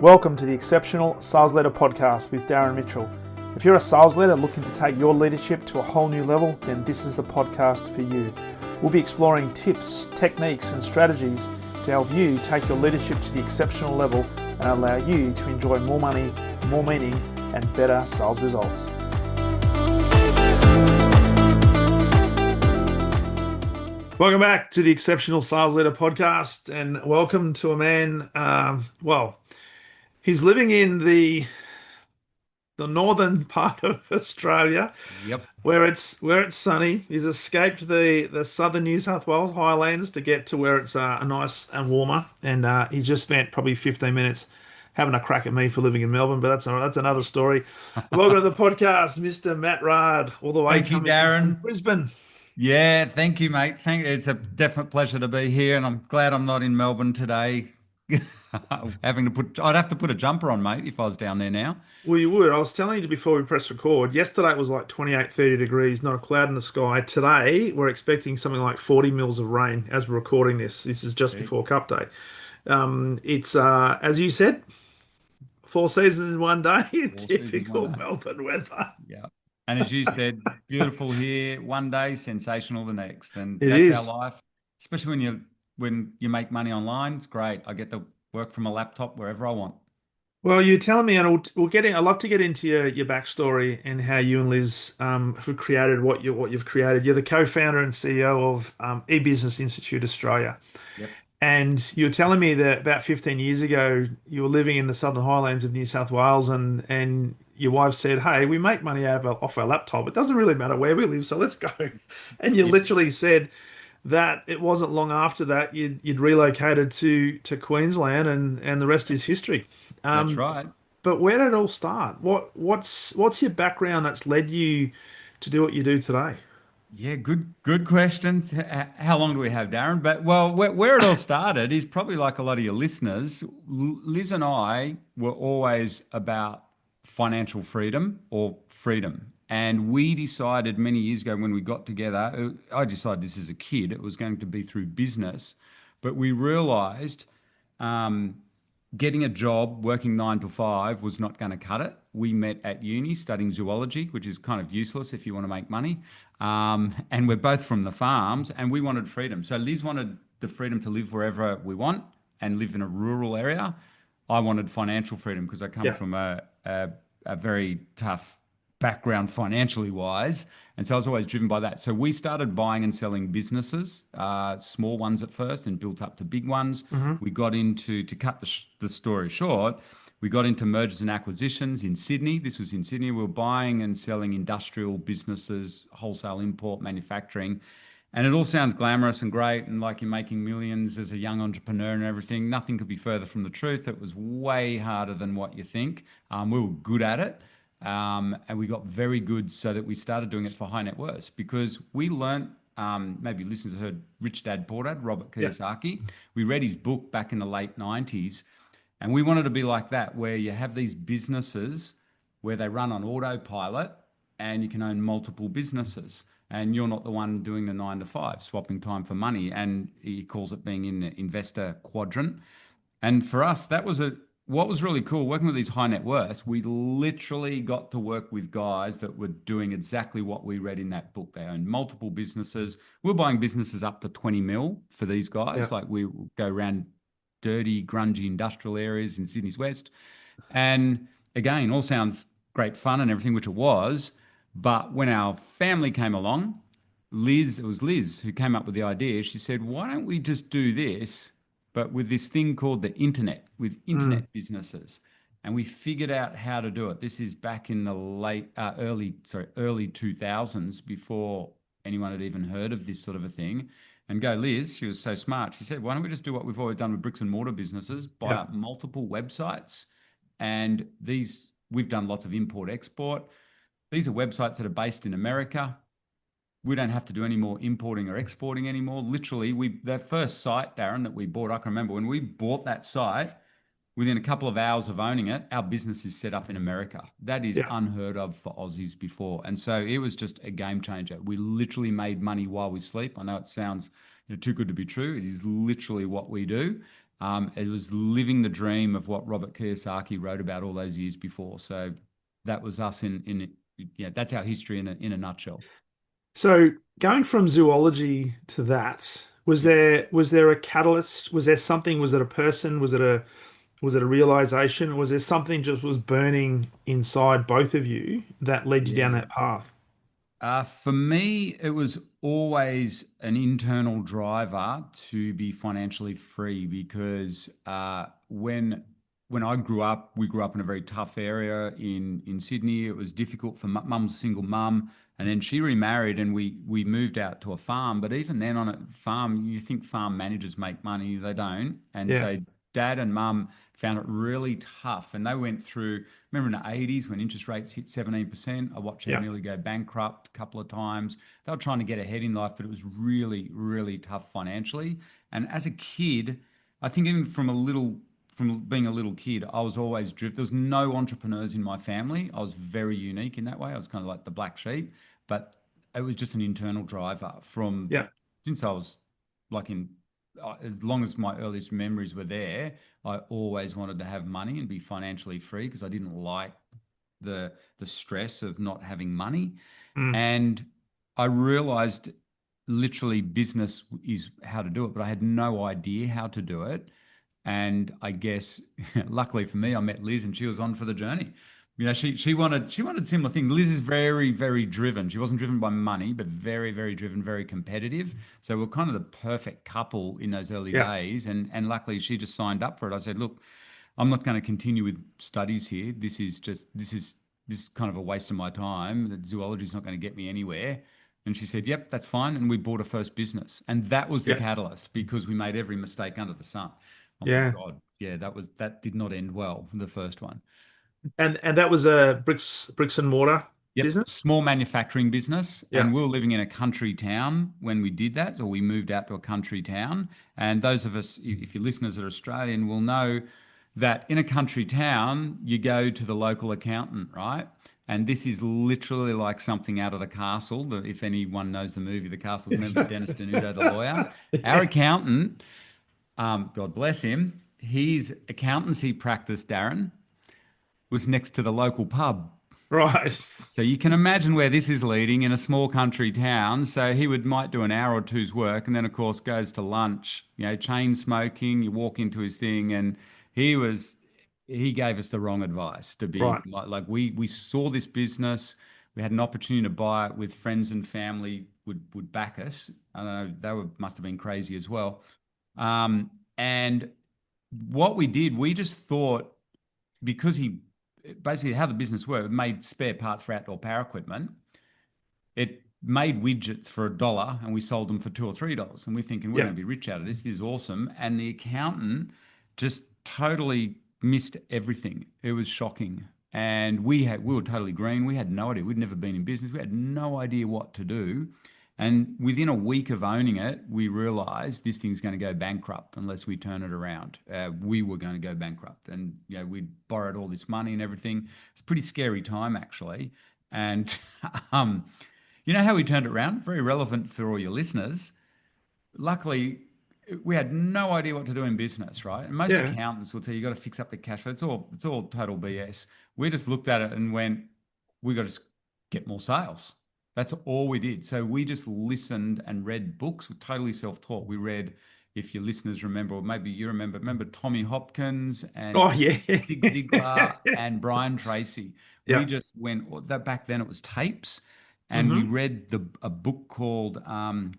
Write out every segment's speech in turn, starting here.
Welcome to the Exceptional Sales Leader Podcast with Darren Mitchell. If you're a sales leader looking to take your leadership to a whole new level, then this is the podcast for you. We'll be exploring tips, techniques, and strategies to help you take your leadership to the exceptional level and allow you to enjoy more money, more meaning, and better sales results. Welcome back to the Exceptional Sales Leader Podcast, and welcome to a man, he's living in the northern part of Australia, where it's sunny. He's escaped the southern New South Wales highlands to get to where it's nice and warmer, and he just spent probably 15 minutes having a crack at me for living in Melbourne, but that's another story. Welcome to the podcast, Mr. Matt Raad, all the way Thank you, coming Darren. from Brisbane. Yeah, thank you, mate. It's a definite pleasure to be here, and I'm glad I'm not in Melbourne today. I'd have to put a jumper on, mate, if I was down there now. Well, you would. I was telling you before we press record, yesterday it was like 28, 30 degrees, not a cloud in the sky. Today, we're expecting something like 40 mils of rain as we're recording this. This is just before Cup Day. It's, as you said, 4 seasons in one day, typical Melbourne weather. Yeah. And as you said, beautiful here one day, sensational the next. And It that's is. our life, especially when you make money online. It's great. I get to work from a laptop wherever I want. Well, you're telling me, and I'd love to get into your backstory and how you and Liz have created what you've created. You're the co-founder and CEO of eBusiness Institute Australia. Yep. And you were telling me that about 15 years ago, you were living in the Southern Highlands of New South Wales, and your wife said, "Hey, we make money off our laptop. It doesn't really matter where we live, so let's go." And you literally said that it wasn't long after that you'd relocated to Queensland, and the rest is history. That's right. But where did it all start? What's your background that's led you to do what you do today? Yeah, good questions. How long do we have, Darren? But well, where it all started is probably like a lot of your listeners. Liz and I were always about financial freedom or freedom. And we decided many years ago when we got together, I decided this as a kid, it was going to be through business. But we realized getting a job, working 9 to 5 was not going to cut it. We met at uni studying zoology, which is kind of useless if you want to make money. And we're both from the farms, and we wanted freedom. So Liz wanted the freedom to live wherever we want and live in a rural area. I wanted financial freedom because I come from a very tough background financially wise. And so I was always driven by that. So we started buying and selling businesses, small ones at first and built up to big ones. Mm-hmm. We got into, to cut the story short, we got into mergers and acquisitions in Sydney. This was in Sydney. We were buying and selling industrial businesses, wholesale import, manufacturing. And it all sounds glamorous and great and like you're making millions as a young entrepreneur and everything. Nothing could be further from the truth. It was way harder than what you think. We were good at it. And we got very good so that we started doing it for high net worth because we learned, maybe listeners have heard Rich Dad Poor Dad, Robert Kiyosaki. Yeah. We read his book back in the late 90s and we wanted to be like that, where you have these businesses where they run on autopilot and you can own multiple businesses and you're not the one doing the 9 to 5, swapping time for money. And he calls it being in the investor quadrant. And for us, that was what was really cool, working with these high net worths, we literally got to work with guys that were doing exactly what we read in that book. They owned multiple businesses. We're buying businesses up to 20 mil for these guys. Yeah. Like we go around dirty, grungy industrial areas in Sydney's West. And again, all sounds great fun and everything, which it was. But when our family came along, it was Liz who came up with the idea. She said, why don't we just do this, but with this thing called the internet, with internet businesses. And we figured out how to do it. This is back in the early 2000s, before anyone had even heard of this sort of a thing. And go, Liz, she was so smart. She said, why don't we just do what we've always done with bricks and mortar businesses, buy up multiple websites. And we've done lots of import export. These are websites that are based in America. We don't have to do any more importing or exporting anymore. Literally, that first site, Darren, that we bought, I can remember when we bought that site, within a couple of hours of owning it, our business is set up in America. That is unheard of for Aussies before. And so it was just a game changer. We literally made money while we sleep. I know it sounds too good to be true. It is literally what we do. It was living the dream of what Robert Kiyosaki wrote about all those years before. So that was us in yeah, that's our history in a nutshell. So going from zoology to that, Yep. was there a catalyst? Was there something? Was it a person? Was it a realization? Was there something just was burning inside both of you that led you down Yeah. that path? For me, it was always an internal driver to be financially free because when I grew up, we grew up in a very tough area in Sydney. It was difficult for mum's a single mum, and then she remarried, and we moved out to a farm. But even then, on a farm, you think farm managers make money? They don't, and Yeah, so dad and mum found it really tough, and they went through. Remember in the 80s when interest rates hit 17%, I watched them yeah, nearly go bankrupt a couple of times. They were trying to get ahead in life, but it was really, really tough financially. And as a kid, I think even from being a little kid, I was always driven. There was no entrepreneurs in my family. I was very unique in that way. I was kind of like the black sheep, but it was just an internal driver from yeah, since I was like in as long as my earliest memories were there. I always wanted to have money and be financially free because I didn't like the stress of not having money. mm, And I realized literally business is how to do it, but I had no idea how to do it. And I guess luckily for me, I met Liz and she was on for the journey. You know, she wanted similar things. Liz is very, very driven. She wasn't driven by money, but very, very driven, very competitive. So we're kind of the perfect couple in those early yeah, days. And luckily she just signed up for it. I said, look, I'm not going to continue with studies here. This is kind of a waste of my time. The zoology is not going to get me anywhere. And she said, yep, that's fine. And we bought a first business. And that was the yeah, catalyst because we made every mistake under the sun. Oh my yeah. God. Yeah, that did not end well, the first one. And that was a bricks and mortar Yep, business. small manufacturing business. Yeah, And we were living in a country town when we did that. So we moved out to a country town. And those of us, if your listeners are Australian, will know that in a country town, you go to the local accountant, right? And this is literally like something out of the castle. If anyone knows the movie The Castle, remember Dennis Denuto, the lawyer? Our yes, accountant, God bless him, his accountancy practice, Darren, was next to the local pub. right. So you can imagine where this is leading in a small country town. So he would might do an hour or two's work and then of course goes to lunch, chain smoking, you walk into his thing and he was he gave us the wrong advice to be Right. like we saw this business, we had an opportunity to buy it with friends and family would back us. I don't know, must have been crazy as well. And what we did, we just thought because he basically how the business worked, it made spare parts for outdoor power equipment. It made widgets for $1 and we sold them for $2 or $3. And we're thinking we're Yeah, going to be rich out of this. This is awesome. And the accountant just totally missed everything. It was shocking. And we were totally green. We had no idea. We'd never been in business. We had no idea what to do. And within a week of owning it, we realized this thing's going to go bankrupt unless we turn it around. We were going to go bankrupt, and we'd borrowed all this money and everything. It's a pretty scary time, actually. And um, you know how we turned it around? Very relevant for all your listeners. Luckily, we had no idea what to do in business, right? And most yeah. accountants will tell you got to fix up the cash flow. It's all total BS. We just looked at it and went, we got to get more sales. That's all we did. So we just listened and read books. We're totally self-taught. We read, if your listeners remember, or maybe you remember Tommy Hopkins and Oh yeah. Zig Ziglar and Brian Tracy. We Yeah. just went that back then it was tapes, and we Hmm. read a book called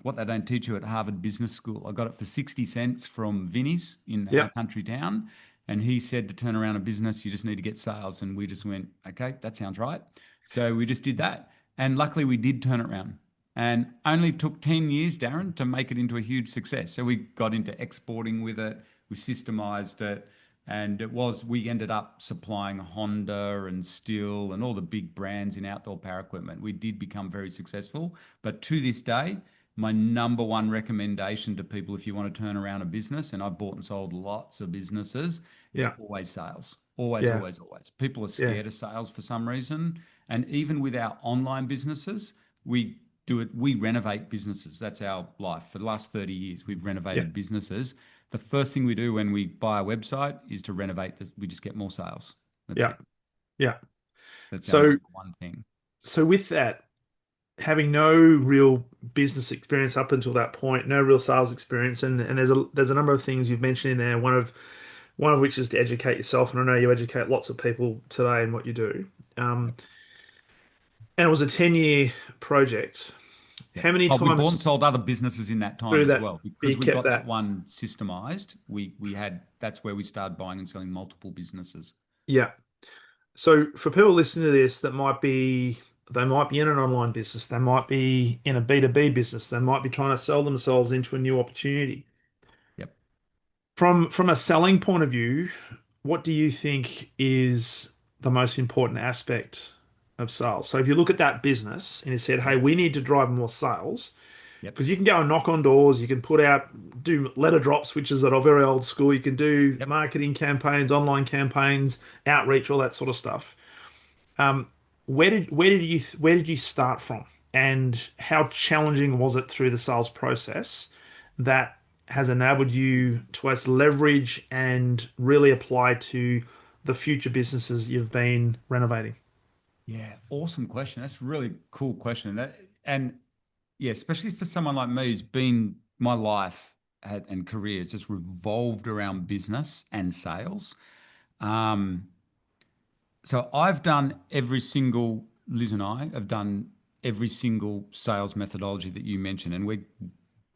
"What They Don't Teach You at Harvard Business School." I got it for 60 cents from Vinny's in our Yeah. country town, and he said to turn around a business, you just need to get sales, and we just went, okay, that sounds right. So we just did that, and luckily we did turn it around. And only took 10 years, Darren, to make it into a huge success. So we got into exporting with it, we systemized it, and we ended up supplying Honda and Stihl and all the big brands in outdoor power equipment. We did become very successful. But to this day, my number one recommendation to people if you want to turn around a business, and I've bought and sold lots of businesses, it's Yeah. always sales. Always, Yeah. always, always. People are Yeah. scared of sales for some reason. And even with our online businesses, we do it. We renovate businesses. That's our life. For the last 30 years, we've Yeah. renovated businesses. The first thing we do when we buy a website is to renovate this. We just get more sales. That's Yeah. it. Yeah. That's our So number one thing. so with that, having no real business experience up until that point, no real sales experience, and there's a number of things you've mentioned in there. One of which is to educate yourself, and I know you educate lots of people today in what you do. Yep. Um, and it was a 10-year project. Yep. How many But we bought times and sold other businesses in that time through as that well because you we kept got that that? one systemized. We had that's where we started buying and selling multiple businesses. Yeah. So for people listening to this that they might be in an online business, they might be in a B2B business, they might be trying to sell themselves into a new opportunity. Yep. From a selling point of view, what do you think is the most important aspect of sales? So if you look at that business and you said, "Hey, Yep. we need to drive more sales," Yep. because you can go and knock on doors, you can do letter drops, which is at a very old school. You can do Yep. marketing campaigns, online campaigns, outreach, all that sort of stuff. Um, where did you start from, and how challenging was it through the sales process that has enabled you to as leverage and really apply to the future businesses you've been renovating? Yeah. Awesome question. That's a really cool question. And yeah, especially for someone like me who's been my life and career has just revolved around business and sales. Um, so I've done every single, Liz and I have done every single sales methodology that you mentioned. And we're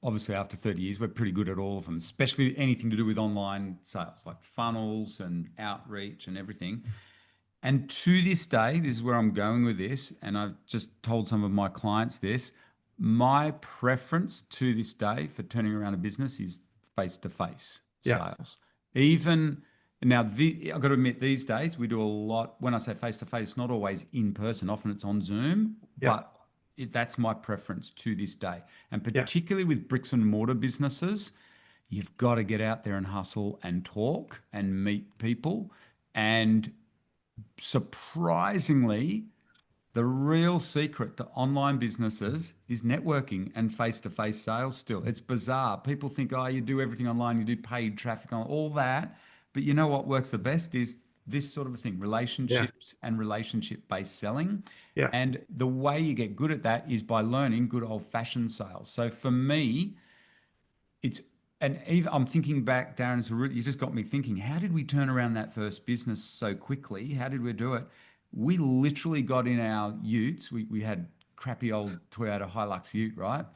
obviously after 30 years, we're pretty good at all of them, especially anything to do with online sales, like funnels and outreach and everything. And to this day, this is where I'm going with this, and I've just told some of my clients this. My preference to this day for turning around a business is face-to-face Yeah, sales. Even now, I've got to admit, these days we do a lot. When I say face-to-face, it's not always in person. Often it's on Zoom, yeah, but that's my preference to this day. And yeah, particularly with bricks and mortar businesses, you've got to get out there and hustle and talk and meet people. And surprisingly, the real secret to online businesses is networking and face-to-face sales still. It's bizarre. People think, oh, you do everything online, you do paid traffic on all that. But you know what works the best is this sort of a thing, yeah, relationships and relationship-based selling. yeah, And the way you get good at that is by learning good old-fashioned sales. So for me, it's and even I'm thinking back, Darren, you just got me thinking, how did we turn around that first business so quickly? How did we do it? We literally got in our utes. We had crappy old Toyota Hilux ute, right?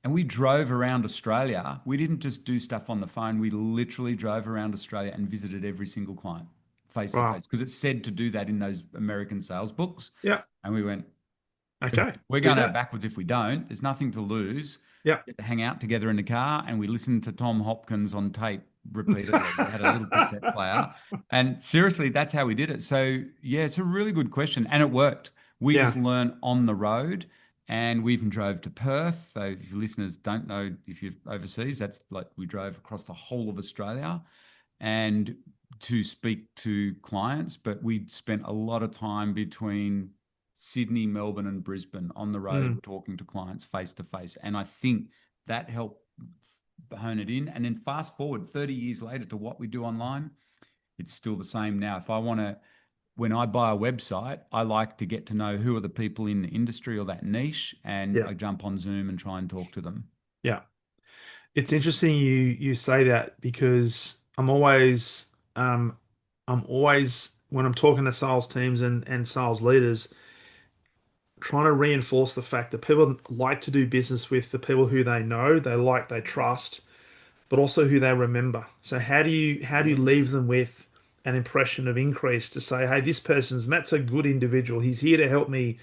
And we drove around Australia. We didn't just do stuff on the phone. We literally drove around Australia and visited every single client face to wow, face because it said to do that in those American sales books. yeah, And we went, okay, we're do going to go that. backwards if we don't. There's nothing to lose. Yeah. Get to hang out together in the car, and we listened to Tom Hopkins on tape repeatedly. We had a little cassette player, and seriously, that's how we did it. So yeah, it's a really good question, and it worked. We just Yeah, learned on the road, and we even drove to Perth. So if your listeners don't know, if you're overseas, that's like we drove across the whole of Australia, and to speak to clients, but we spent a lot of time between Sydney, Melbourne, and Brisbane on the mm, road talking to clients face to face. And I think that helped hone it in. And then fast forward 30 years later to what we do online, it's still the same now. If I want to, when I buy a website, I like to get to know who are the people in the industry or that niche, and yeah, I jump on Zoom and try and talk to them. yeah. It's interesting you say that because I'm always when I'm talking to sales teams and sales leaders, trying to reinforce the fact that people like to do business with the people who they know, they like, they trust, but also who they remember. So how do you Yeah. leave them with an impression of increase to say, hey, this person's Matt's a good individual. He's here to help me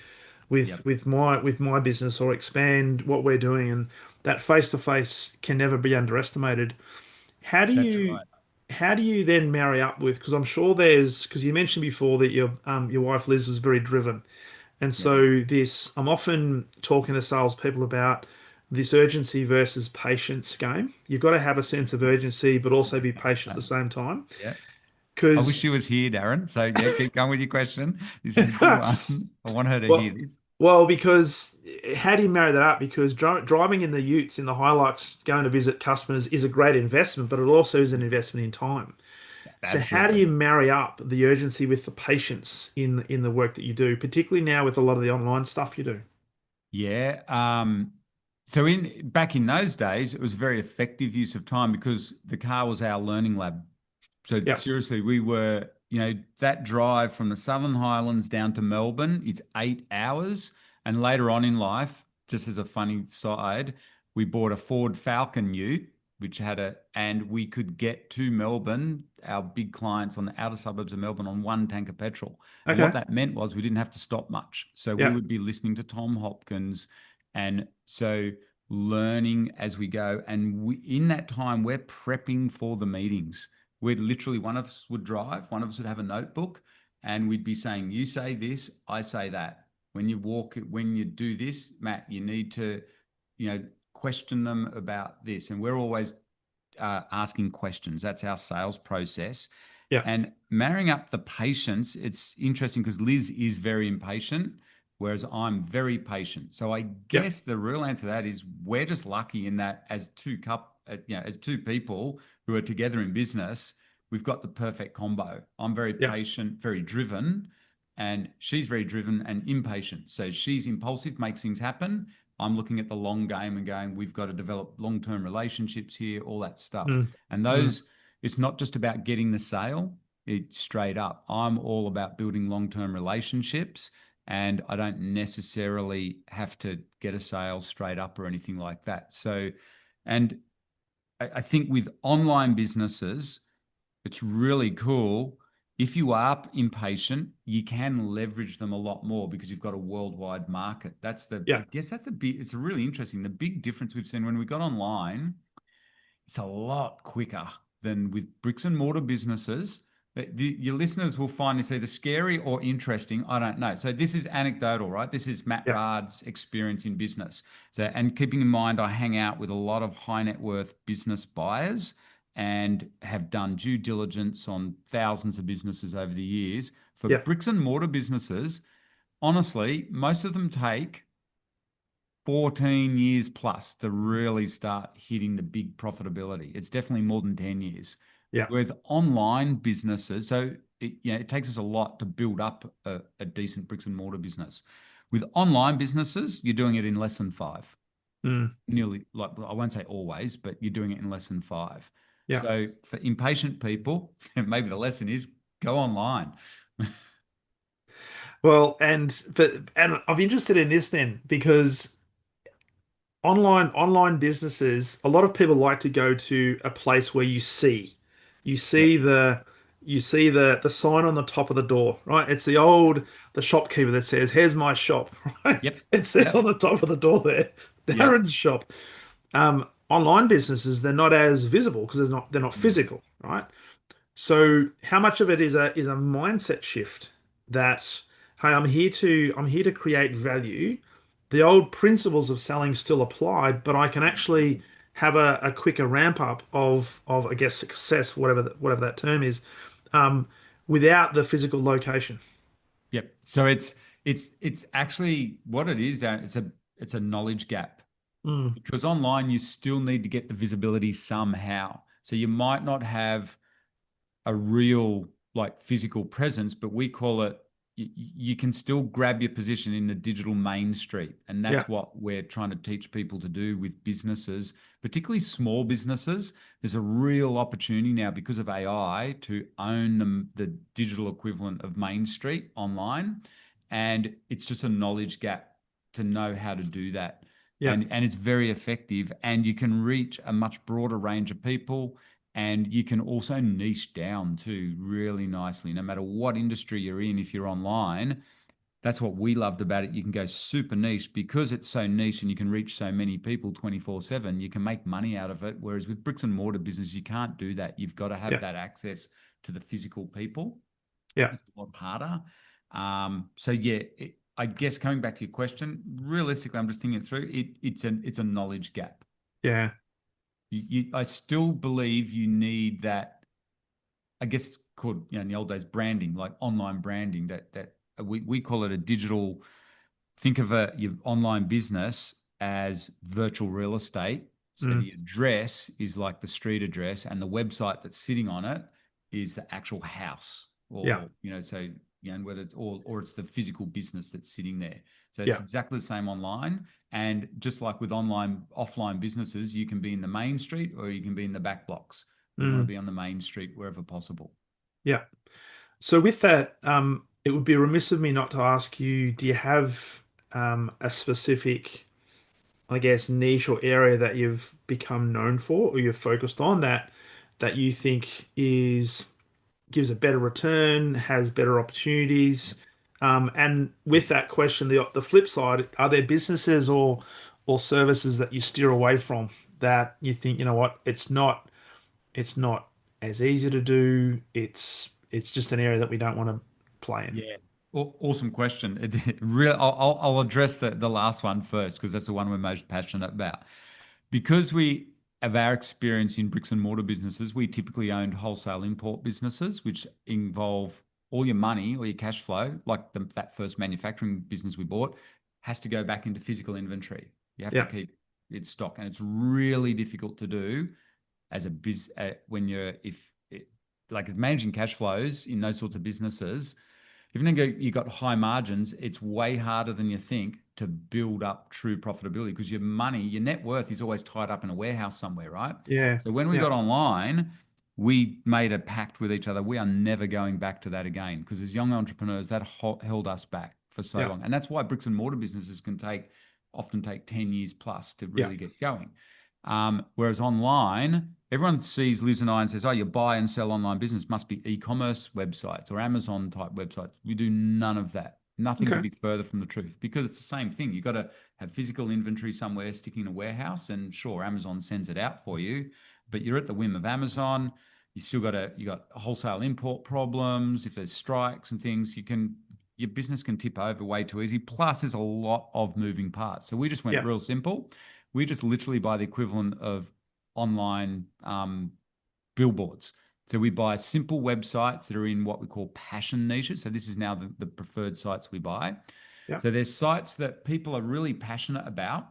with Yep. with my business or expand what we're doing, and that face to face can never be underestimated. How do That's you right. how do you then marry up with, because I'm sure there's, because you mentioned before that your wife Liz was very driven, and Yep. so this, I'm often talking to salespeople about this urgency versus patience game. You've got to have a sense of urgency, but also be patient at the same time. Yeah. I wish Because, she was here, Darren. So yeah, keep going with your question. This is a good one. I want her to well, hear this. Well, because how do you marry that up? Because driving in the utes in the Hilux, going to visit customers is a great investment, but it also is an investment in time. So how do Absolutely. you marry up the urgency with the patience in the work that you do, particularly now with a lot of the online stuff you do? Yeah. So in back in those days, it was very effective use of time because the car was our learning lab. So Yeah. seriously, we were, that drive from the Southern Highlands down to Melbourne, it's 8 hours. And later on in life, just as a funny side, we bought a Ford Falcon Ute, which and we could get to Melbourne, our big clients on the outer suburbs of Melbourne, on one tank of petrol. And what Okay. that meant was we didn't have to stop much. So we Yeah. would be listening to Tom Hopkins. And so learning as we go. And in that time, we're prepping for the meetings. We'd literally, one of us would drive, one of us would have a notebook, and we'd be saying, you say this, I say that. When you do this, Matt, you need to, question them about this. And we're always asking questions. That's our sales process. Yeah. And marrying up the patience, it's interesting because Liz is very impatient, whereas I'm very patient. So I Yeah. guess the real answer to that is we're just lucky in that as two people who are together in business, we've got the perfect combo. I'm very Yeah. patient, very driven, and she's very driven and impatient. So she's impulsive, makes things happen. I'm looking at the long game and going, we've got to develop long-term relationships here, all that stuff. Mm. And Mm. it's not just about getting the sale. It's straight up. I'm all about building long-term relationships, and I don't necessarily have to get a sale straight up or anything like that. So, and I think with online businesses, it's really cool. If you are impatient, you can leverage them a lot more because you've got a worldwide market. I Yeah. guess that's it's really interesting. The big difference we've seen when we got online, it's a lot quicker than with bricks and mortar businesses. Your listeners will find this either scary or interesting. I don't know. So this is anecdotal, right? This is Matt Yeah. Raad's experience in business. So, and keeping in mind, I hang out with a lot of high net worth business buyers and have done due diligence on thousands of businesses over the years. For Yeah. bricks and mortar businesses, honestly, most of them take 14 years plus to really start hitting the big profitability. It's definitely more than 10 years. Yeah. With online businesses, it takes us a lot to build up a decent bricks and mortar business. With online businesses, you're doing it in less than five. Mm. Nearly, like, I won't say always, but you're doing it in less than five. Yeah. So for impatient people, maybe the lesson is go online. Well, and I'm interested in this then because online businesses, a lot of people like to go to a place where you Yep. see the sign on the top of the door, right? It's the shopkeeper that says, "Here's my shop," right? Yep. It says on Yep. the top of the door there, Yep. Darren's shop. Online businesses, they're not as visible because they're not Mm. physical, right? So how much of it is a mindset shift that, hey, I'm here to create value. The old principles of selling still apply, but I can actually have a quicker ramp up of I guess success, whatever that term is, um, without the physical location. Yep. So it's actually what it is, Darren. It's a knowledge gap Mm, because online you still need to get the visibility somehow. So you might not have a real like physical presence, but we call it you can still grab your position in the digital main street. And yeah, that's what we're trying to teach people to do with businesses, particularly small businesses. There's a real opportunity now because of AI to own the digital equivalent of Main Street online. And it's just a knowledge gap to know how to do that. yeah, And it's very effective. And you can reach a much broader range of people, and you can also niche down too really nicely. No matter what industry you're in, if you're online, that's what we loved about it. You can go super niche because it's so niche and you can reach so many people 24/7. You can make money out of it. Whereas with bricks and mortar business, you can't do that. You've got to have yeah, that access to the physical people. yeah, It's a lot harder. I guess coming back to your question, realistically, I'm just thinking it through. It's a knowledge gap. yeah, I still believe you need that. I guess it's called, in the old days, branding, like online branding. That we call it a digital think of your online business as virtual real estate. So Mm. the address is like the street address, and the website that's sitting on it is the actual house, Yeah. or so and whether it's or it's the physical business that's sitting there. So it's Yeah. exactly the same online. And just like with offline businesses, you can be in the main street or you can be in the back blocks. We want to Mm. be on the main street wherever possible. Yeah. So with that, it would be remiss of me not to ask you, do you have a specific, I guess, niche or area that you've become known for or you're focused on that you think is gives a better return, has better opportunities? And with that question, the flip side, are there businesses or services that you steer away from that you think, you know what, it's not as easy to do. It's just an area that we don't want to play in. Yeah. Awesome question. I'll address the last one first because that's the one we're most passionate about. Because we have our experience in bricks and mortar businesses, we typically owned wholesale import businesses, which involve all your money or your cash flow, like that first manufacturing business we bought, has to go back into physical inventory. You have to Yeah, keep it stock, and it's really difficult to do as a when you're if it, like managing cash flows in those sorts of businesses. If you got high margins, it's way harder than you think to build up true profitability because your money, your net worth is always tied up in a warehouse somewhere, right? yeah, So when we yeah, got online, we made a pact with each other. We are never going back to that again because as young entrepreneurs, that held us back for so yeah, long. And that's why bricks and mortar businesses can often take 10 years plus to yeah, really get going. Whereas online, everyone sees Liz and I and says, oh, you buy and sell online business must be e-commerce websites or Amazon type websites. We do none of that. Nothing could okay, be further from the truth because it's the same thing. You've got to have physical inventory somewhere sticking in a warehouse, and sure, Amazon sends it out for you, but you're at the whim of Amazon. You got wholesale import problems. If there's strikes and things, your business can tip over way too easy. Plus, there's a lot of moving parts. So we just went yeah, real simple. We just literally buy the equivalent of online billboards. So we buy simple websites that are in what we call passion niches. So this is now the preferred sites we buy. yeah, So there's sites that people are really passionate about,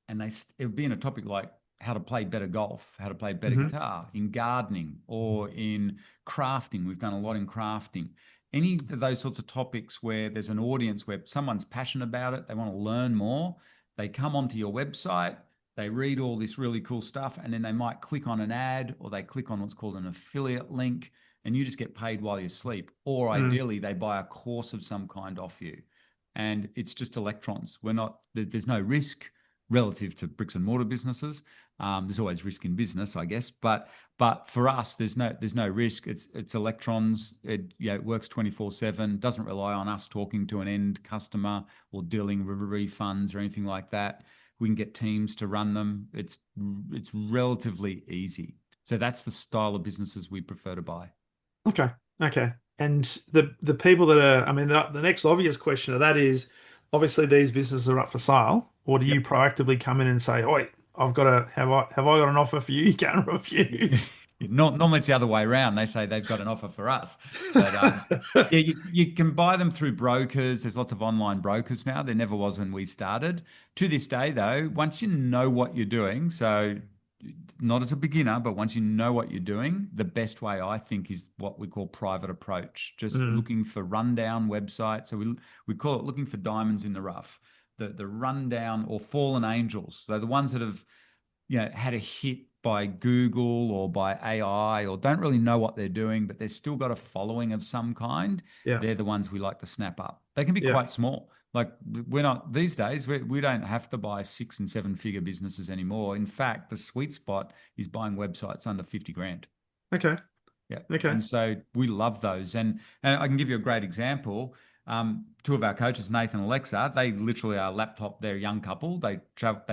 and it would be in a topic like how to play better golf, how to play better hmm, guitar, in gardening or in crafting. We've done a lot in crafting. Any of those sorts of topics where there's an audience where someone's passionate about it, they want to learn more, they come onto your website, they read all this really cool stuff, and then they might click on an ad or they click on what's called an affiliate link, and you just get paid while you sleep. Or mm, ideally, they buy a course of some kind off you. And it's just electrons. There's no risk relative to bricks and mortar businesses. There's always risk in business, I guess, but for us, there's no risk. It's electrons. It works 24/7. Doesn't rely on us talking to an end customer or dealing with refunds or anything like that. We can get teams to run them. It's relatively easy. So that's the style of businesses we prefer to buy. okay, okay. And the people that are, I mean, the next obvious question of that is, obviously these businesses are up for sale, or do you Yep. proactively come in and say, "Oi, have I got an offer for you? You can't refuse." Normally it's the other way around. They say they've got an offer for us, but yeah, you can buy them through brokers. There's lots of online brokers now. There never was when we started. To this day, though, once you know what you're doing, so not as a beginner, but once you know what you're doing, the best way I think is what we call private approach. Just Mm, looking for rundown websites. So we call it looking for diamonds in the rough. The rundown or fallen angels. So the ones that have had a hit by Google or by AI or don't really know what they're doing, but they've still got a following of some kind. yeah, They're the ones we like to snap up. They can be yeah, quite small. Like we're not these days, we don't have to buy 6 and 7 figure businesses anymore. In fact, the sweet spot is buying websites under 50 grand. okay, Yeah. okay, And so we love those. And I can give you a great example. Two of our coaches, Nathan and Alexa, they literally are they're a young couple. They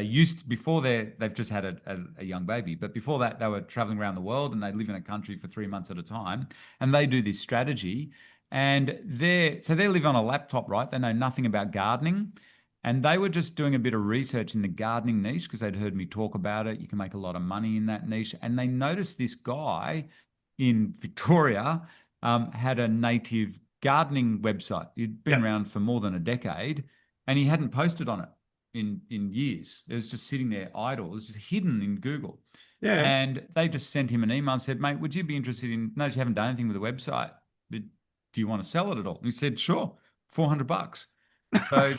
used to, they've just had a young baby, but before that they were traveling around the world and they live in a country for 3 months at a time. And they do this strategy and they live on a laptop, right? They know nothing about gardening. And they were just doing a bit of research in the gardening niche because they'd heard me talk about it. You can make a lot of money in that niche. And they noticed this guy in Victoria had a native gardening website. He'd been yeah, around for more than a decade, and he hadn't posted on it in years. It was just sitting there idle. It was just hidden in Google. Yeah. And they just sent him an email and said, mate, would you be interested in, no, you haven't done anything with the website, but do you want to sell it at all? And he said, sure, $400. So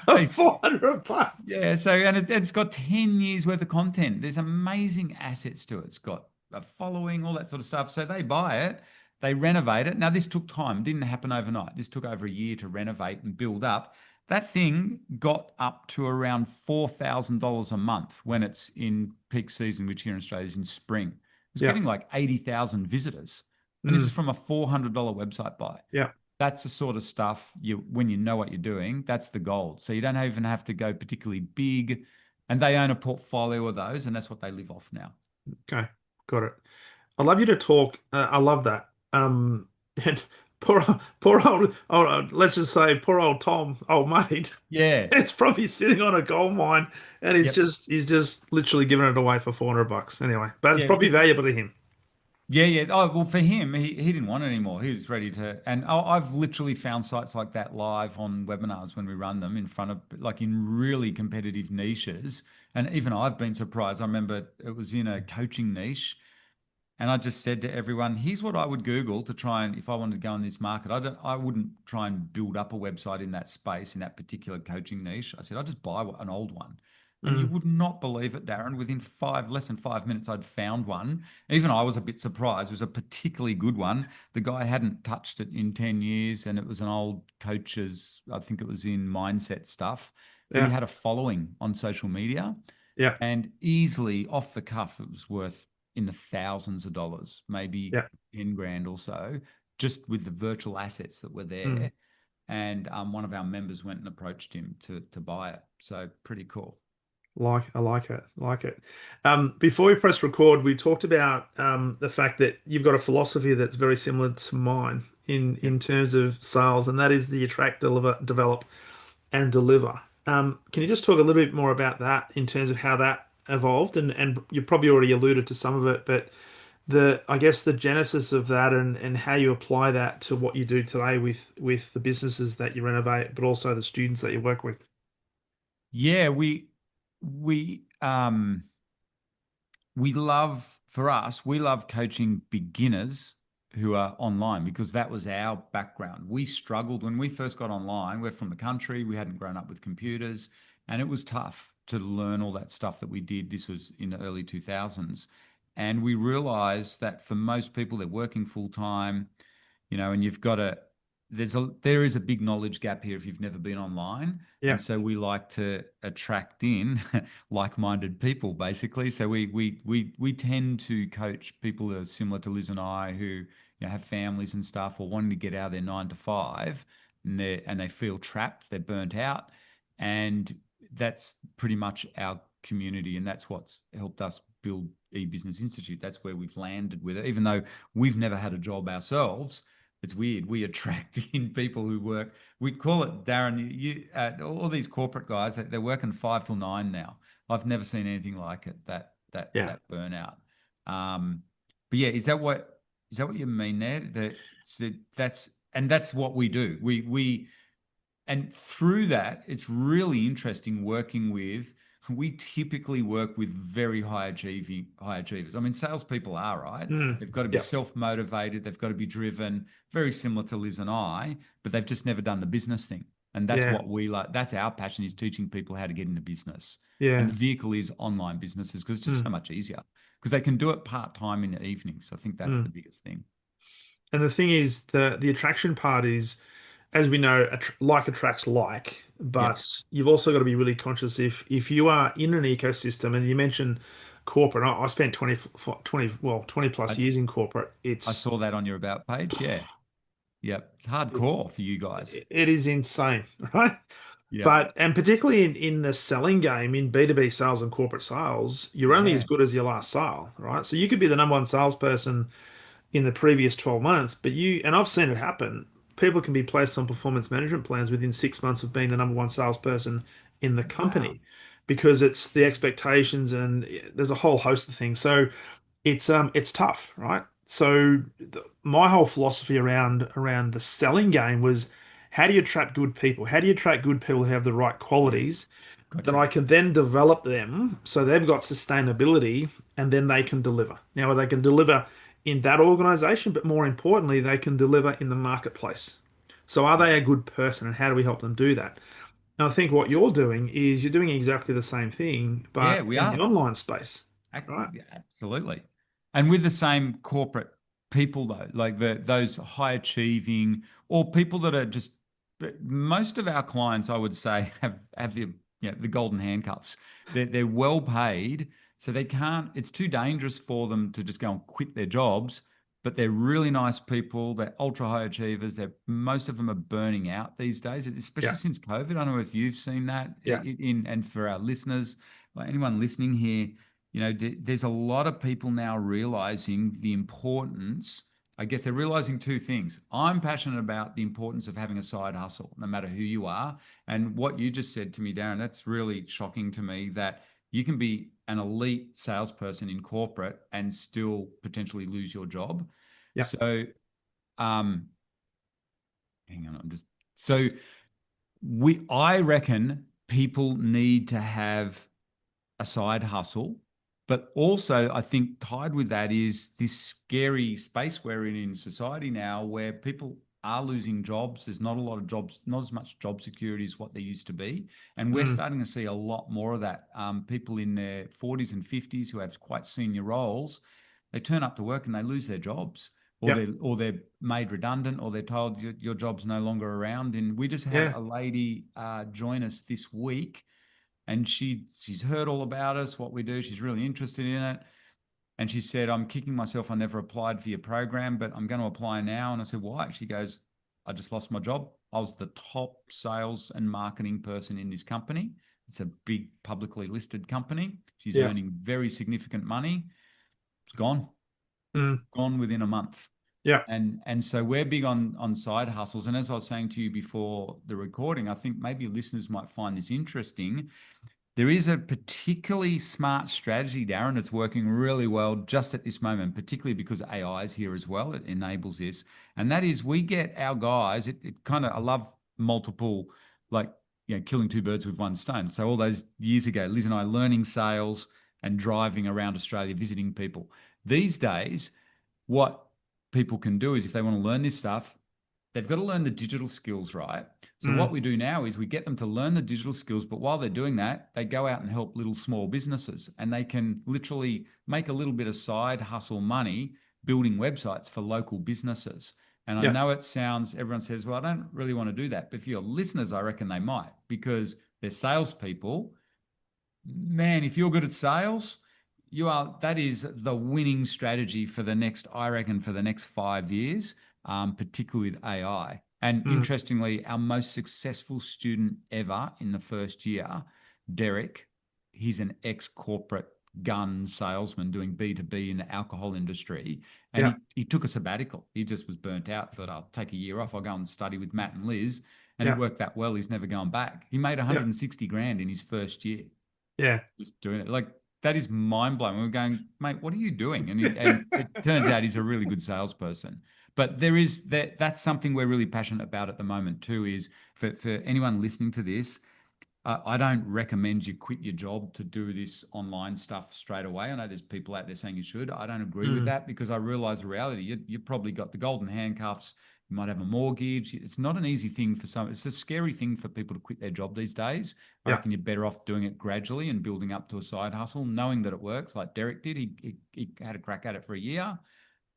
they, 400 bucks. yeah, so and it's got 10 years worth of content. There's amazing assets to it. It's got a following, all that sort of stuff. So they buy it, they renovate it. Now, this took time, didn't happen overnight. This took over a year to renovate and build up. That thing got up to around $4,000 a month when it's in peak season, which here in Australia is in spring. It's Yeah. getting like 80,000 visitors. And this is Mm. from a $400 website buy. Yeah. That's the sort of stuff when you know what you're doing, that's the gold. So you don't even have to go particularly big. And they own a portfolio of those, and that's what they live off now. Okay. Got it. I'd love you to talk. I love that. And poor old, let's just say poor old Tom, old mate. Yeah. It's probably sitting on a gold mine, and Yep. He's just literally giving it away for 400 bucks anyway. But it's Yeah. probably valuable to him. Yeah, yeah. Oh, well, for him, he didn't want it anymore. He was ready to. And I've literally found sites like that live on webinars when we run them in front of, like in really competitive niches. And even I've been surprised. I remember it was in a coaching niche. And I just said to everyone, here's what I would Google to try and, if I wanted to go in this market, I wouldn't try and build up a website in that space, in that particular coaching niche. I said, I'd just buy an old one. And you Mm. would not believe it, Darren. Within less than 5 minutes, I'd found one. Even I was a bit surprised. It was a particularly good one. The guy hadn't touched it in 10 years, and it was an old coach's, I think it was in mindset stuff, but he Yeah. had a following on social media, Yeah. and easily off the cuff, it was worth in the thousands of dollars, maybe Yeah. 10 grand or so, just with the virtual assets that were Mm. there. And one of our members went and approached him to buy it. So pretty cool. I like it. I like it. Before we press record, we talked about the fact that you've got a philosophy that's very similar to mine Yep. in terms of sales, and that is the attract, deliver, develop, and deliver. Can you just talk a little bit more about that in terms of how that evolved? And you probably already alluded to some of it, but I guess the genesis of that and how you apply that to what you do today with the businesses that you renovate, but also the students that you work with. Yeah, we we love, for us, we love coaching beginners who are online because that was our background. We struggled when we first got online. We're from the country, we hadn't grown up with computers, and it was tough to learn all that stuff that we did. This was in the early 2000s. And we realized that for most people, they're working full time, and you've got to, there is a big knowledge gap here if you've never been online. Yeah. And so we like to attract in like-minded people, basically. So we tend to coach people that are similar to Liz and I, who have families and stuff, or wanting to get out of their 9 to 5, and they feel trapped, they're burnt out, and that's pretty much our community, and that's what's helped us build eBusiness Institute. That's where we've landed with it, even though we've never had a job ourselves. It's weird. We attract in people who work. We call it, Darren. All these corporate guys, they're working 5 till 9 now. I've never seen anything like it. Yeah. That burnout. But yeah, is that what you mean there? That's what we do. And through that, it's really interesting working with. We typically work with very high achievers. I mean, salespeople are, right. Mm. They've got to be Yeah. self-motivated. They've got to be driven, very similar to Liz and I, but they've just never done the business thing. And that's Yeah. what we like. That's our passion, is teaching people how to get into business. And Yeah. the vehicle is online businesses, because it's just so Mm. much easier, because they can do it part-time in the evening. So I think that's the Mm. biggest thing. And the thing is, the attraction part is, as we know, like attracts like, Yep. but you've also got to be really conscious if you are in an ecosystem, and you mentioned corporate. I spent 20 plus I, years in corporate. I saw that on your about page. Yeah. Yep. It's It's hardcore for you guys. it is insane, right? Yep. But particularly in the selling game, in B2B sales and corporate sales, you're only as Yeah. good as your last sale, right? So you could be the number one salesperson in the previous 12 months, but and I've seen it happen. People can be placed on performance management plans within 6 months of being the number one salesperson in the Wow. company, because it's the expectations, and there's a whole host of things. So it's tough, right? So my whole philosophy around the selling game was, how do you attract good people? How do you attract good people who have the right Yep. qualities that Gotcha. I can then develop them so they've got sustainability and then they can deliver. Now, they can deliver in that organization, but more importantly, they can deliver in the marketplace. So, are Yep. they a good person and how do we help them do that? And I think what you're doing is you're doing exactly the same thing, Yeah, but we in the are. online space, right? Yeah, absolutely. And with the same corporate people though, like those high achieving or people that are just most of our clients, I would say, have the golden handcuffs. They're well paid, so they can't, it's too dangerous for them to just go and quit their jobs. But they're really nice people, they're ultra high achievers. Most of them are burning out these days, especially Yeah, since COVID. I don't know if you've seen that yeah, and for our listeners, like anyone listening here, there's a lot of people now realizing the importance. I guess they're realizing two things. I'm passionate about the importance of having a side hustle, no matter who you are. And what you just said to me, Darren, that's really shocking to me that you can be an elite salesperson in corporate and still potentially lose your job. yeah. So, um, hang on, so I reckon people need to have a side hustle. But also, I think tied with that is this scary space we're in society now where people are losing jobs. There's not a lot of jobs, not as much job security as what there used to be. And we're Mm, starting to see a lot more of that. People in their 40s and 50s who have quite senior roles, they turn up to work and they lose their jobs. yeah, Or they're made redundant, or they're told your job's no longer around. And we just had yeah. a lady join us this week, and she's heard all about us, what we do. She's really interested in it. And she said, I'm kicking myself. I never applied for your program, but I'm going to apply now. And I said, why? She goes, I just lost my job. I was the top sales and marketing person in this company. It's a big publicly listed company. She's Yeah. earning very significant money. It's gone, Mm, gone within a month. yeah. And so we're big on side hustles. And as I was saying to you before the recording, I think maybe listeners might find this interesting. There is a particularly smart strategy, Darren. It's working really well just at this moment, particularly because AI is here as well. It enables this. And that is we get our guys, it kind of, I love multiple, like, killing two birds with one stone. So all those years ago, Liz and I learning sales and driving around Australia, visiting people. These days, what people can do is if they want to learn this stuff, they've got to learn the digital skills, right? So what Mm, we do now is we get them to learn the digital skills, but while they're doing that, they go out and help little small businesses, and they can literally make a little bit of side hustle money building websites for local businesses. And I yeah. know it sounds, everyone says, well, I don't really want to do that. But for your listeners, I reckon they might, because they're salespeople. Man, if you're good at sales, that is the winning strategy for the next, I reckon, for the next 5 years, particularly with AI. And Mm, interestingly, our most successful student ever in the first year, Derek, he's an ex-corporate gun salesman doing B2B in the alcohol industry. And yeah. he took a sabbatical. He just was burnt out, thought, I'll take a year off. I'll go and study with Matt and Liz. And it Yeah. worked that well. He's never gone back. He made Yeah. 160 grand in his first year Yeah. just doing it. Like that is mind blowing. We're going, mate, what are you doing? And it turns out he's a really good salesperson. But there is that's something we're really passionate about at the moment too. Is for anyone listening to this, I don't recommend you quit your job to do this online stuff straight away. I know there's people out there saying you should. I don't agree with Mm, that because I realize the reality. You probably got the golden handcuffs. You might have a mortgage. It's not an easy thing for some. It's a scary thing for people to quit their job these days. I yeah. reckon you're better off doing it gradually and building up to a side hustle, knowing that it works, like Derek did. He had a crack at it for a year.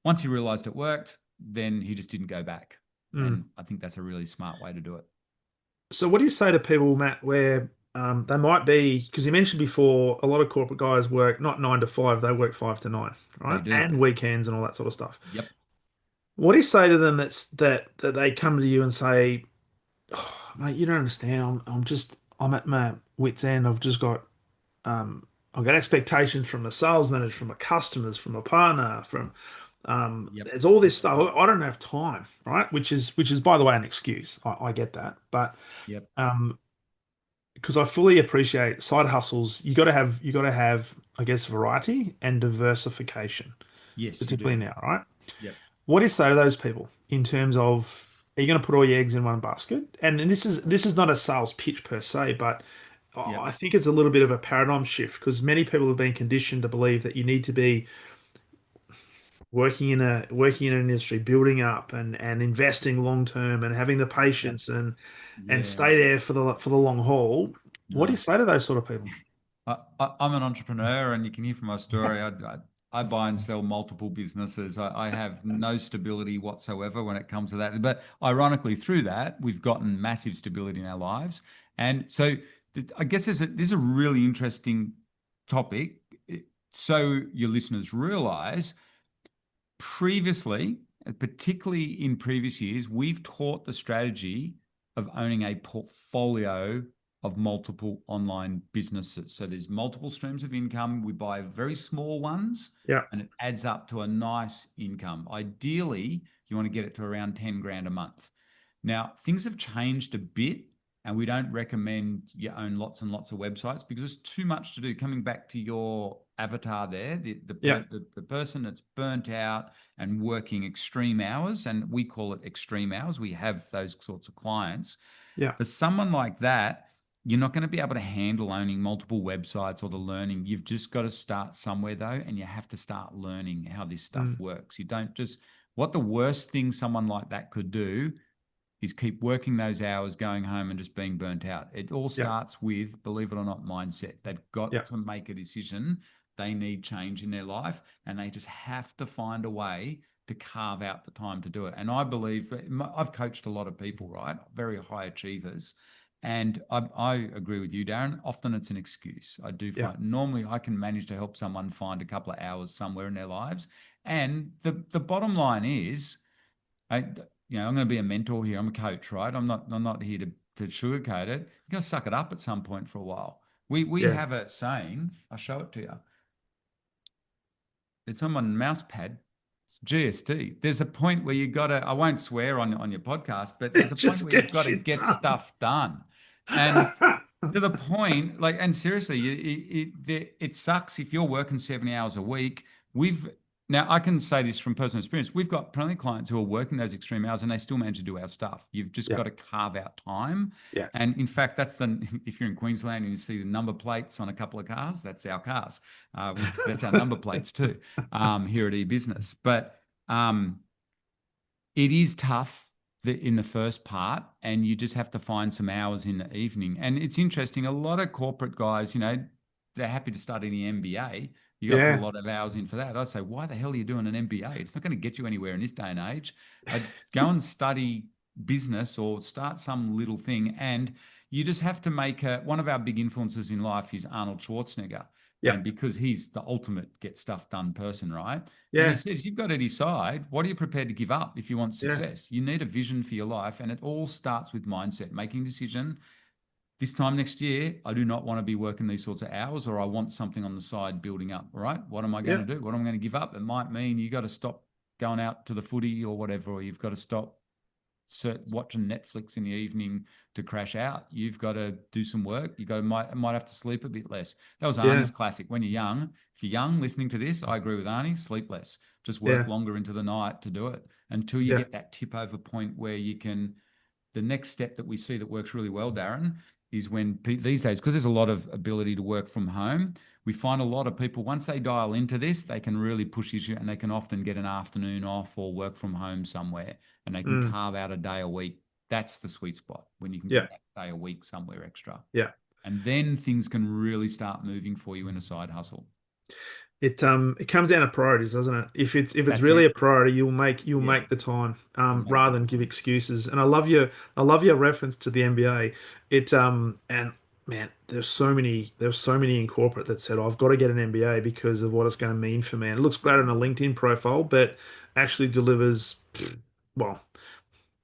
Once he realized it worked, then he just didn't go back. Mm. And I think that's a really smart way to do it. So, what do you say to people, Matt, where they might be, because you mentioned before, a lot of corporate guys work not 9 to 5, they work 5 to 9, They right? do. And weekends and all that sort of stuff. Yep. What do you say to them that they come to you and say, oh, mate, you don't understand. I'm at my wit's end. I've got expectations from a sales manager, from a customers, from a partner, from Yep. there's all this stuff. I don't have time, right? Which is by the way an excuse. I get that, but Yep. um, because I fully appreciate side hustles, you got to have I guess variety and diversification, Yes, you particularly do. now, right? Yep. What do you say to those people in terms of are you going to put all your eggs in one basket? And this is not a sales pitch per se, but Yeah. I think it's a little bit of a paradigm shift because many people have been conditioned to believe that you need to be working in an industry, building up and investing long term and having the Yeah. patience and Yeah. stay there for the long haul. What do you No. say to those sort of people? I'm an entrepreneur, and you can hear from my story. I buy and sell multiple businesses. I have no stability whatsoever when it comes to that. But ironically, through that, we've gotten massive stability in our lives. And so I guess this is a really interesting topic. So your listeners realize previously, particularly in previous years, we've taught the strategy of owning a portfolio of multiple online businesses. So there's multiple streams of income. We buy very small ones Yeah, and it adds up to a nice income. Ideally, you want to get it to around 10 grand a month. Now, things have changed a bit, and we don't recommend you own lots and lots of websites because it's too much to do. Coming back to your avatar there, yeah, the person that's burnt out and working extreme hours, and we call it extreme hours. We have those sorts of clients. yeah, For someone like that, you're not going to be able to handle owning multiple websites or the learning. You've just got to start somewhere though, and you have to start learning how this stuff mm, works. You don't just, what the worst thing someone like that could do is keep working those hours, going home and just being burnt out. It all yeah, starts with, believe it or not, mindset. They've got yeah, to make a decision. They need change in their life, and they just have to find a way to carve out the time to do it. And I believe I've coached a lot of people, right? Very high achievers. And I agree with you, Darren. Often it's an excuse. I do yeah, find normally I can manage to help someone find a couple of hours somewhere in their lives. And the bottom line is, I, I'm going to be a mentor here. I'm a coach, right? I'm not here to sugarcoat it. You got to suck it up at some point for a while. We yeah. have a saying. I'll show it to you. It's on my mouse pad. It's GST. There's a point where you got to. I won't swear on your podcast, but there's a point Just where you've get got to shit get done. stuff done, and to the point, like, and seriously, it sucks if you're working 70 hours a week. We've Now I can say this from personal experience. We've got plenty of clients who are working those extreme hours and they still manage to do our stuff. You've just Yeah, got to carve out time. yeah, And in fact, that's if you're in Queensland and you see the number plates on a couple of cars, that's our cars. That's our number plates too, here at eBusiness. But it is tough in the first part, and you just have to find some hours in the evening. And it's interesting, a lot of corporate guys, they're happy to start any MBA. You got to put a yeah, lot of hours in for that. I say, why the hell are you doing an MBA? It's not going to get you anywhere in this day and age. I'd go and study business or start some little thing. And you just have to make one of our big influences in life is Arnold Schwarzenegger. yeah, And because he's the ultimate get stuff done person, right? And he yeah, says, you've got to decide what are you prepared to give up if you want yeah, success? You need a vision for your life. And it all starts with mindset, making a decision. This time next year, I do not want to be working these sorts of hours, or I want something on the side building up, right? What am I going yeah, to do? What am I going to give up? It might mean you got to stop going out to the footy or whatever, or you've got to stop watching Netflix in the evening to crash out. You've got to do some work. You got to might have to sleep a bit less. That was yeah, Arnie's classic. When you're young, if you're young listening to this, I agree with Arnie. Sleep less. Just work yeah, longer into the night to do it until you yeah, get that tip over point where you can. The next step that we see that works really well, Darren, is when these days, because there's a lot of ability to work from home, we find a lot of people, once they dial into this, they can really push issue and they can often get an afternoon off or work from home somewhere and they can mm, carve out a day a week. That's the sweet spot when you can yeah, get that day a week somewhere extra. yeah. And then things can really start moving for you in a side hustle. It comes down to priorities, doesn't it? If it's That's really a it. priority, you'll Yeah. make the time, You'll make the rather than give time. excuses. And I love your reference to the MBA. And man, there's so many in corporate that said, I've got to get an MBA because of what it's going to mean for me. And it looks great on a LinkedIn profile, but actually delivers, well,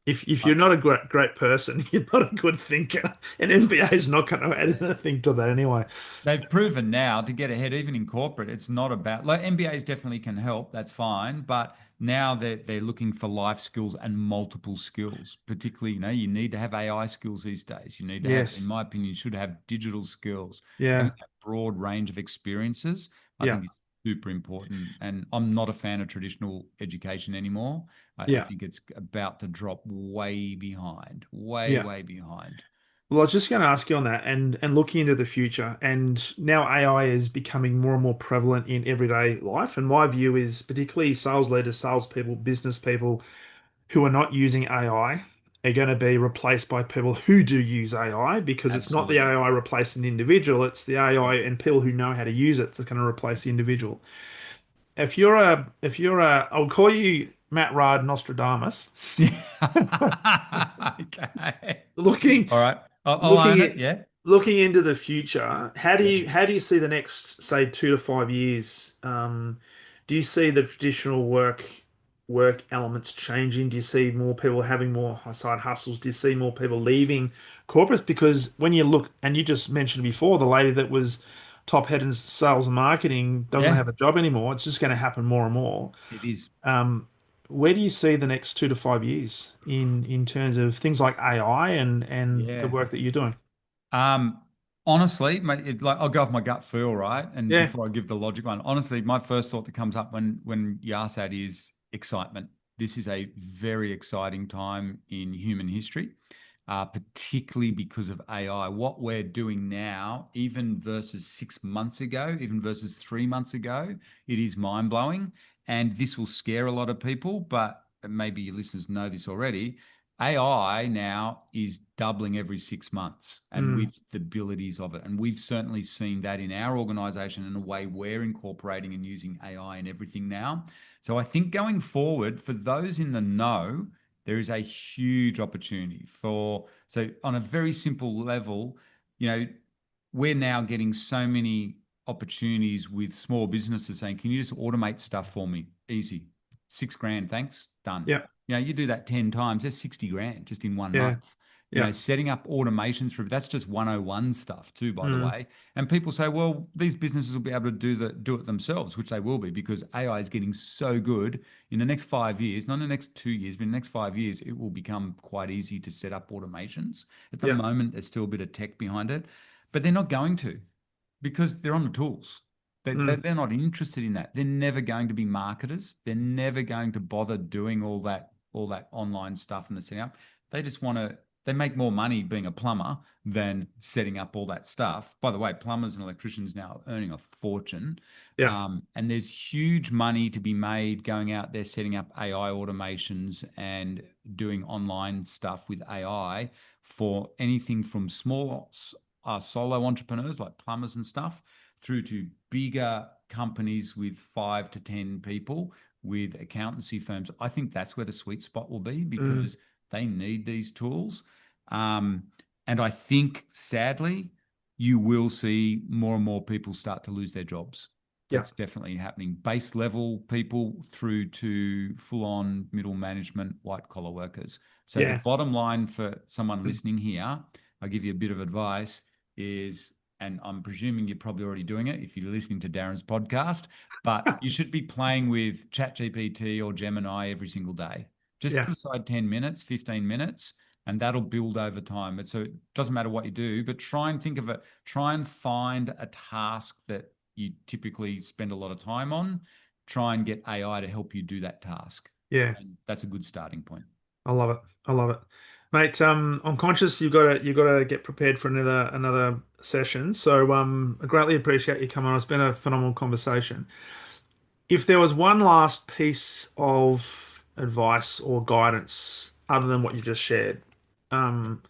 if you're not a great person, you're not a good thinker. An MBA is not going to add anything to that anyway. They've proven now to get ahead, even in corporate, it's not about like MBAs definitely can help, that's fine. But now they're looking for life skills and multiple skills. Particularly, you need to have AI skills these days. You need to have, in Yes. my opinion, you should have digital skills. Yeah. Having that broad range of experiences, I Yeah. think super important. And I'm not a fan of traditional education anymore. I Yeah. think it's about to drop way behind, way, Yeah. way behind. Well, I was just going to ask you on that and looking into the future. And now AI is becoming more and more prevalent in everyday life. And my view is particularly sales leaders, salespeople, business people who are not using AI are going to be replaced by people who do use AI because it's not the Absolutely. AI replacing the individual, it's the AI and people who know how to use it that's going to replace the individual. If you're a, I would call you Matt Raad Nostradamus, Okay. looking All right. I'll looking own at it. Yeah. looking into the future. How do Yeah. you see the next, say, 2 to 5 years? Do you see the traditional work elements changing? Do you see more people having more side hustles? Do you see more people leaving corporates? Because when you look, and you just mentioned before, the lady that was top head in sales and marketing doesn't Yeah. have a job anymore. It's just going to happen more and more. It is. Um, where do you see the next 2 to 5 years in terms of things like AI and the Yeah. work that you're doing? Um, honestly, mate, like I'll go off my gut feel, right? And Yeah, before I give the logic one, honestly, my first thought that comes up when you ask that is excitement. This is a very exciting time in human history, particularly because of AI. What we're doing now, even versus 6 months ago, even versus 3 months ago, it is mind blowing. And this will scare a lot of people, but maybe your listeners know this already. AI now is doubling every 6 months and mm, with the abilities of it. And we've certainly seen that in our organization in a way we're incorporating and using AI in everything now. So I think going forward, for those in the know, there is a huge opportunity so on a very simple level, you know, we're now getting so many opportunities with small businesses saying, can you just automate stuff for me? Easy. 6 grand, thanks. Done. yeah, You do that 10 times, that's 60 grand just in one yeah, month. yeah, Setting up automations for that's just 101 stuff too, by the mm, way. And people say, well, these businesses will be able to do it themselves, which they will be because AI is getting so good. In the next 5 years, not in the next 2 years, but in the next 5 years, it will become quite easy to set up automations. At the yeah, moment, there's still a bit of tech behind it, but they're not going to because they're on the tools. mm, They're not interested in that. They're never going to be marketers. They're never going to bother doing all that online stuff and the setting up. They just want to. They make more money being a plumber than setting up all that stuff. By the way, plumbers and electricians now are earning a fortune, yeah, and there's huge money to be made going out there setting up AI automations and doing online stuff with AI for anything from small solo entrepreneurs like plumbers and stuff through to bigger companies with 5 to 10 people with accountancy firms. I think that's where the sweet spot will be mm, because they need these tools. Um, and I think, sadly, you will see more and more people start to lose their jobs. yeah, That's definitely happening. Base level people through to full on middle management, white collar workers. So, the yeah, bottom line for someone mm, listening here, I'll give you a bit of advice is, and I'm presuming you're probably already doing it if you're listening to Darren's podcast, but you should be playing with ChatGPT or Gemini every single day. Just yeah, put aside 10 minutes, 15 minutes, and that'll build over time. So it doesn't matter what you do, but try and think of it, try and find a task that you typically spend a lot of time on, try and get AI to help you do that task. yeah. And that's a good starting point. I love it. I love it, mate. I'm conscious you got to get prepared for another session. So I greatly appreciate you coming on. It's been a phenomenal conversation. If there was one last piece of advice or guidance other than what you just shared, um,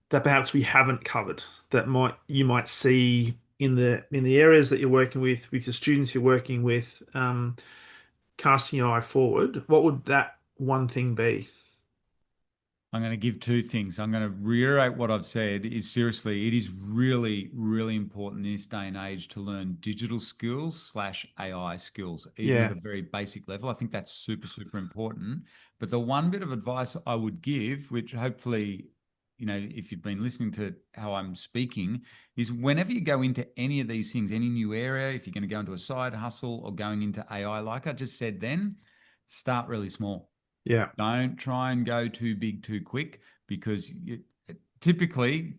that perhaps we haven't covered that might you might see in the areas that you're working with the students you're working with, casting your eye forward, what would that one thing be? I'm going to give two things. I'm going to reiterate what I've said is seriously, it is really, really important in this day and age to learn digital skills slash AI skills, even at Yeah, a very basic level. I think that's super, super important. But the one bit of advice I would give, which hopefully, if you've been listening to how I'm speaking, is whenever you go into any of these things, any new area, if you're going to go into a side hustle or going into AI, like I just said then, start really small. yeah, Don't try and go too big too quick because typically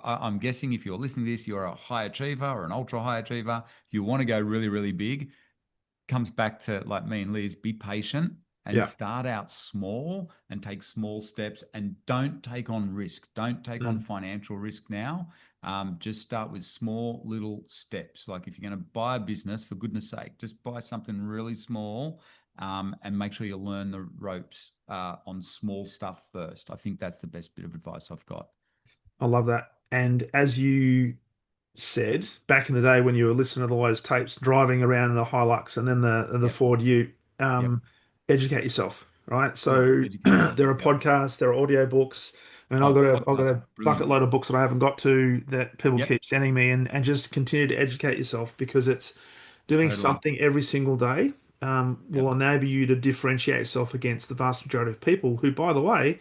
I'm guessing if you're listening to this, you're a high achiever or an ultra high achiever. You want to go really, really big. Comes back to, like me and Liz, be patient and Yeah. start out small and take small steps, and don't take on risk. Don't take on financial risk now. Just start with small little steps. Like if you're going to buy a business, for goodness sake, just buy something really small, and make sure you learn the ropes on small stuff first. I think that's the best bit of advice I've got. I love that. And as you said, back in the day when you were listening to all those tapes, driving around in the Hilux and then the Yep. Ford Ute, Yep. educate yourself, right? Good. So Educate yourself. there are Yep. podcasts, there are audio books. I mean, Oh, I've got podcasts a are bucket brilliant. load of books that I haven't got to that people Yep. keep sending me, and just continue to educate yourself, because it's doing Totally. something every single day Yep. will enable you to differentiate yourself against the vast majority of people who, by the way,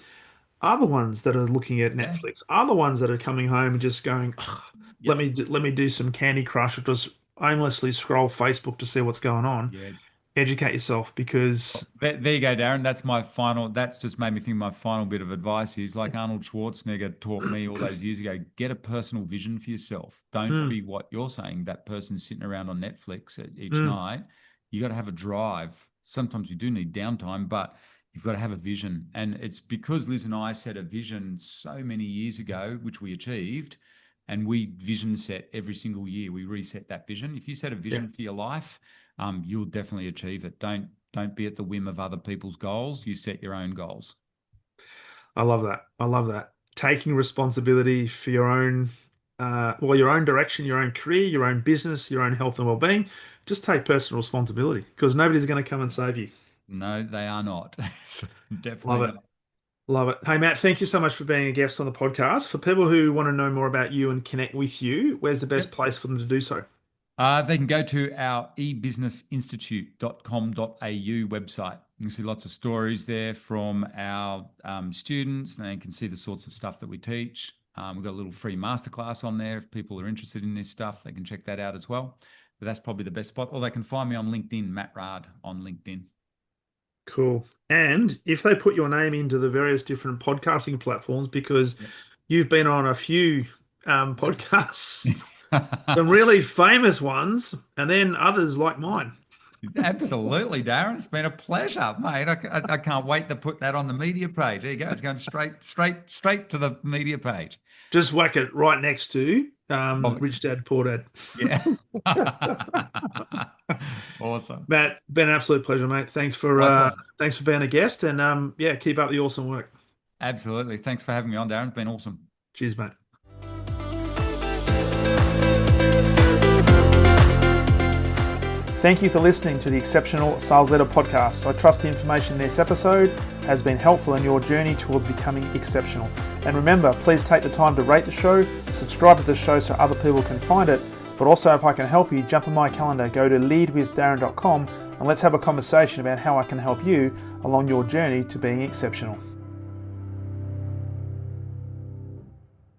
are the ones that are looking at Yeah. Netflix, are the ones that are coming home and just going, "Ugh, Yep. let me do some Candy Crush, or just aimlessly scroll Facebook to see what's going on." Yeah. Educate yourself, because There you go, Darren. That's just made me think my final bit of advice is, like Arnold Schwarzenegger taught me all those years ago, get a personal vision for yourself. Don't mm, be what you're saying, that person sitting around on Netflix each mm, night. You got to have a drive. Sometimes you do need downtime, but you've got to have a vision. And it's because Liz and I set a vision so many years ago, which we achieved, and we vision set every single year. We reset that vision. If you set a yeah, vision for your life, you'll definitely achieve it. Don't be at the whim of other people's goals. You set your own goals. I love that. I love that. Taking responsibility for your own, your own direction, your own career, your own business, your own health and well-being. Just take personal responsibility, because nobody's going to come and save you. No, they are not. Love Definitely it. not. Love it. Hey, Matt, thank you so much for being a guest on the podcast. For people who want to know more about you and connect with you, where's the best Yep. place for them to do so? They can go to our ebusinessinstitute.com.au website. You can see lots of stories there from our students, and they can see the sorts of stuff that we teach. We've got a little free masterclass on there. If people are interested in this stuff, they can check that out as well. But that's probably the best spot. Or they can find me on LinkedIn, Matt Raad on LinkedIn. Cool. And if they put your name into the various different podcasting platforms, because Yep. you've been on a few podcasts, some Yep. really famous ones, and then others like mine. Absolutely, Darren. It's been a pleasure, mate. I can't wait to put that on the media page. There you go. It's going straight to the media page. Just whack it right next to Love it. Rich Dad, Poor Dad. Yeah. Awesome. Matt, been an absolute pleasure, mate. Likewise. Thanks for being a guest, and yeah, keep up the awesome work. Absolutely. Thanks for having me on, Darren. It's been awesome. Cheers, mate. Thank you for listening to the Exceptional Sales Leader podcast. I trust the information in this episode has been helpful in your journey towards becoming exceptional. And remember, please take the time to rate the show, subscribe to the show so other people can find it. But also, if I can help you, jump on my calendar, go to leadwithdarren.com, and let's have a conversation about how I can help you along your journey to being exceptional.